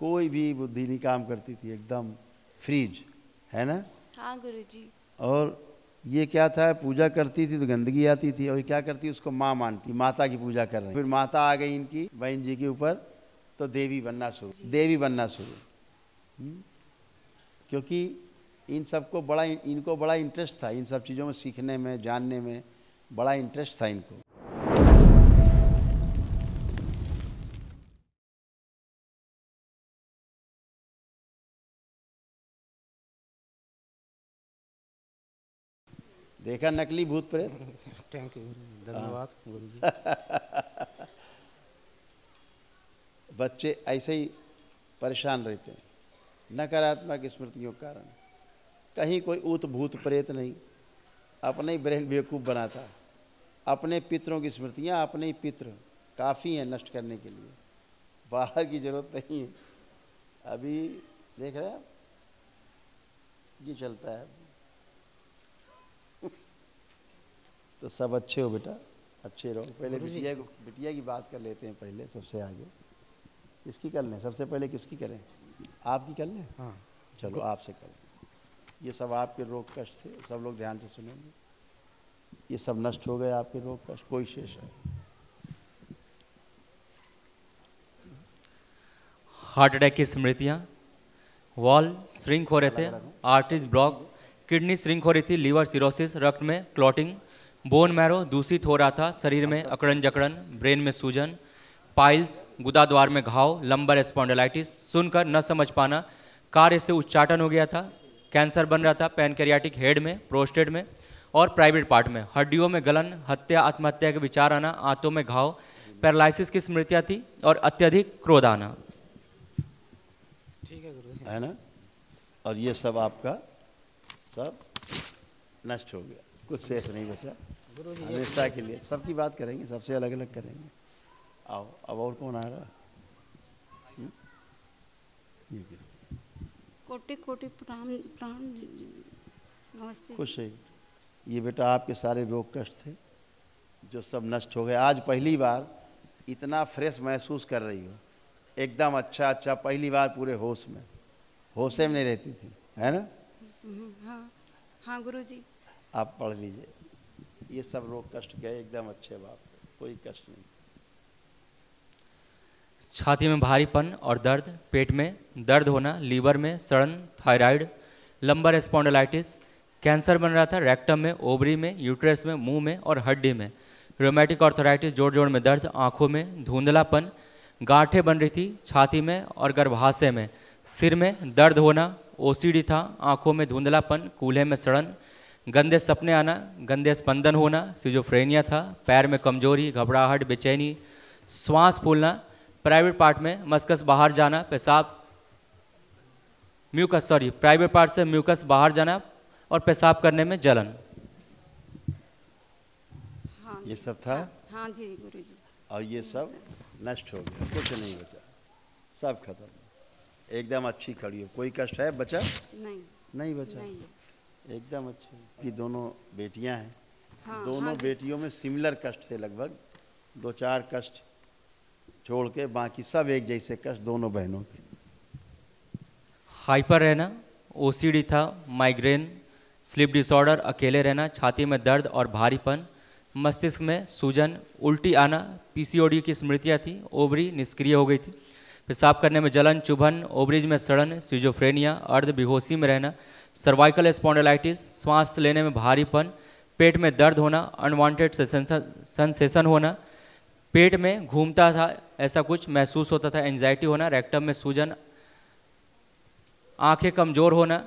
कोई भी बुद्धि नहीं काम करती थी, एकदम फ्रीज, है ना। हाँ गुरुजी। और ये क्या था, पूजा करती थी तो गंदगी आती थी, और ये क्या करती, उसको माँ मानती, माता की पूजा कर रही। फिर माता आ गई इनकी बहन जी के ऊपर, तो देवी बनना शुरू। क्योंकि इन सबको इनको बड़ा इंटरेस्ट था, इन सब चीज़ों में सीखने में, जानने में बड़ा इंटरेस्ट था इनको। देखा नकली भूत प्रेत। थैंक यू, धन्यवाद गुरुजी। बच्चे ऐसे ही परेशान रहते हैं नकारात्मक स्मृतियों के कारण। कहीं कोई ऊत भूत प्रेत नहीं, अपने ही ब्रेन बेवकूफ़ बनाता। अपने पितरों की स्मृतियाँ, अपने ही पितर काफ़ी हैं नष्ट करने के लिए, बाहर की जरूरत नहीं है। अभी देख रहे हैं आप, ये चलता है। तो सब अच्छे हो बेटा, अच्छे रहो। पहले बिटिया की बात कर लेते हैं पहले, सबसे आगे। किसकी कर लें सबसे पहले, किसकी करें? आपकी कर लें? हाँ चलो आपसे कर लें। ये सब आपके रोग कष्ट थे, सब लोग ध्यान से सुनेंगे। ये सब नष्ट हो गए आपके रोग कष्ट, कोई शेष है? हार्ट अटैक की स्मृतियाँ, वॉल श्रिंक हो रहे थे, आर्टरीज ब्लॉक, किडनी श्रिंक हो रही थी, लीवर सिरोसिस, रक्त में क्लॉटिंग, बोन मैरो दूषित हो रहा था, शरीर में अकड़न जकड़न, ब्रेन में सूजन, पाइल्स, गुदाद्वार में घाव, लंबर स्पॉन्डिलाइटिस, सुनकर न समझ पाना, कार्य से उच्चाटन हो गया था, कैंसर बन रहा था पैनक्रियाटिक हेड में, प्रोस्टेट में और प्राइवेट पार्ट में, हड्डियों में गलन, हत्या आत्महत्या के विचार आना, आंतों में घाव, पैरालिसिस की स्मृतियाँ थी और अत्यधिक क्रोध आना। ठीक है गुरुजी, है ना। और ये सब आपका सब नष्ट हो गया, कुछ शेष नहीं बचा हमेशा के लिए। सबकी बात करेंगे, सबसे अलग अलग करेंगे। आओ, अब और कौन आ रहा? कोटि कोटि प्रणाम प्रणाम, नमस्ते। खुश है। ये बेटा आपके सारे रोग कष्ट थे जो सब नष्ट हो गए। आज पहली बार इतना फ्रेश महसूस कर रही हो, एकदम अच्छा, पहली बार पूरे होश में नहीं रहती थी, है ना। हाँ हाँ गुरुजी। आप पढ़ लीजिए, ये सब रोग कष्ट गए एकदम अच्छे बाप, कोई कष्ट नहीं। छाती में भारीपन और दर्द, पेट में दर्द होना, लीवर में सड़न, थायराइड, लंबर स्पॉन्डिलाइटिस, कैंसर बन रहा था रेक्टम में, ओवरी में, यूट्रस में, मुंह में और हड्डी में, रोमेटिक आर्थराइटिस, जोड़ में दर्द, आंखों में धुंधलापन, गांठें बन रही थी छाती में और गर्भाशय में, सिर में दर्द होना, ओसीडी था, आंखों में धुंधलापन, कूल्हे में सड़न, गंदे सपने आना, गंदे स्पंदन होना, सिजोफ्रेनिया था, पैर में कमजोरी, घबराहट, बेचैनी, श्वास फूलना, प्राइवेट पार्ट में मस्कस बाहर जाना, पेशाब प्राइवेट पार्ट से म्यूकस बाहर जाना और पेशाब करने में जलन। हाँ ये सब था। हाँ जी गुरुजी। और ये सब नष्ट हो गया, कुछ नहीं बचा, सब खत्म, एकदम अच्छी खड़ी हो। कोई कष्ट है बचा? नहीं बचा, नहीं। एकदम अच्छी। ये दोनों बेटियां हैं। हाँ, दोनों हाँ, बेटियों में सिमिलर कष्ट थे, लगभग 2-4 कष्ट छोड़ के बाकी सब एक जैसे कष्ट दोनों बहनों के। हाइपर रहना, ओसीडी था, माइग्रेन, स्लीप डिसऑर्डर, अकेले रहना, छाती में दर्द और भारीपन, मस्तिष्क में सूजन, उल्टी आना, पीसीओडी की स्मृतियाँ थी, ओवरी निष्क्रिय हो गई थी, पेशाब करने में जलन, चुभन, ओवरीज में सड़न, सिजोफ्रेनिया, अर्ध बेहोशी में रहना, सर्वाइकल स्पॉन्डिलाइटिस, सांस लेने में भारीपन, पेट में दर्द होना, अनवांटेड सेंसेशन होना, पेट में घूमता था ऐसा कुछ महसूस होता था, एंजाइटी होना, रेक्टम में सूजन, आंखें कमजोर होना,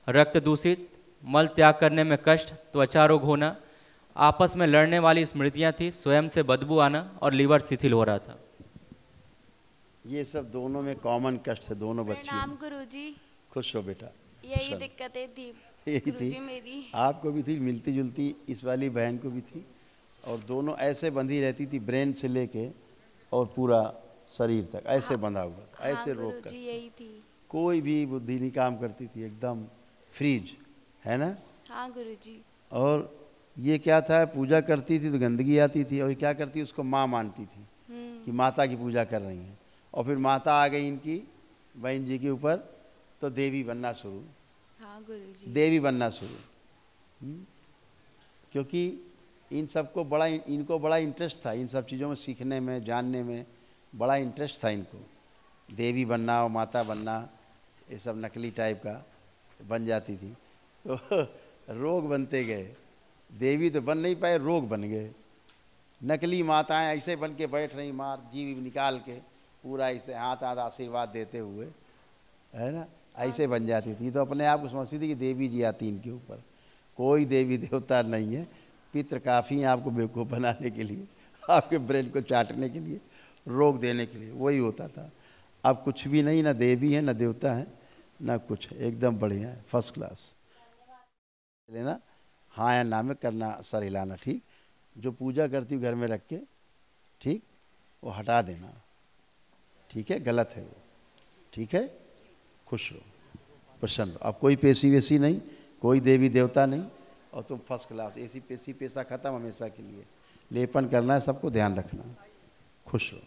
रक्त दूषित, मल त्याग करने में कष्ट, त्वचा रोग होना, आपस में लड़ने वाली स्मृतियां थी, स्वयं से बदबू आना और लीवर शिथिल हो रहा था। ये सब दोनों में कॉमन कष्ट है, दोनों बच्चियों। प्रणाम गुरुजी। खुश हो बेटा। यही दिक्कतें थी यही थी मेरी। आपको भी थी, मिलती जुलती इस वाली बहन को भी थी, और दोनों ऐसे बंधी रहती थी, ब्रेन से लेके और पूरा शरीर तक ऐसे बंधा हुआ था, ऐसे रोक कर। यही थी, कोई भी बुद्धि नहीं काम करती थी, एकदम फ्रीज, है ना। हाँ गुरुजी। और ये क्या था, पूजा करती थी तो गंदगी आती थी, और क्या करती, उसको माँ मानती थी कि माता की पूजा कर रही हैं। और फिर माता आ गई इनकी बहन जी के ऊपर, तो देवी बनना शुरू, हाँ गुरुजी। देवी बनना शुरू। क्योंकि इन सबको बड़ा, इनको बड़ा इंटरेस्ट था इन सब चीज़ों में, सीखने में, जानने में बड़ा इंटरेस्ट था इनको। देवी बनना और माता बनना, ये सब नकली टाइप का बन जाती थी, तो रोग बनते गए। देवी तो बन नहीं पाए, रोग बन गए। नकली माताएं ऐसे बन के बैठ रही, मार जीव निकाल के पूरा ऐसे हाथ हाथ आशीर्वाद देते हुए, है ना, ऐसे बन जाती थी। तो अपने आप को समझती थी कि देवी जी आती इनके ऊपर। कोई देवी देवता नहीं है, पितृ काफ़ी हैं आपको बेवकूफ़ बनाने के लिए, आपके ब्रेन को चाटने के लिए, रोग देने के लिए, वही होता था। अब कुछ भी नहीं, ना देवी है ना देवता है ना कुछ, एकदम बढ़िया है, फर्स्ट क्लास। लेना हाँ या ना में करना, सर हिलाना, ठीक। जो पूजा करती हूँ घर में रख के, ठीक, वो हटा देना, ठीक है, गलत है वो, ठीक है। खुश रहो, प्रसन्न रहो। अब कोई पेशी वेशी नहीं, कोई देवी देवता नहीं, और तुम फर्स्ट क्लास। ऐसी पेशी पेशा खत्म हमेशा के लिए। लेपन करना है, सबको ध्यान रखना, खुश रहो।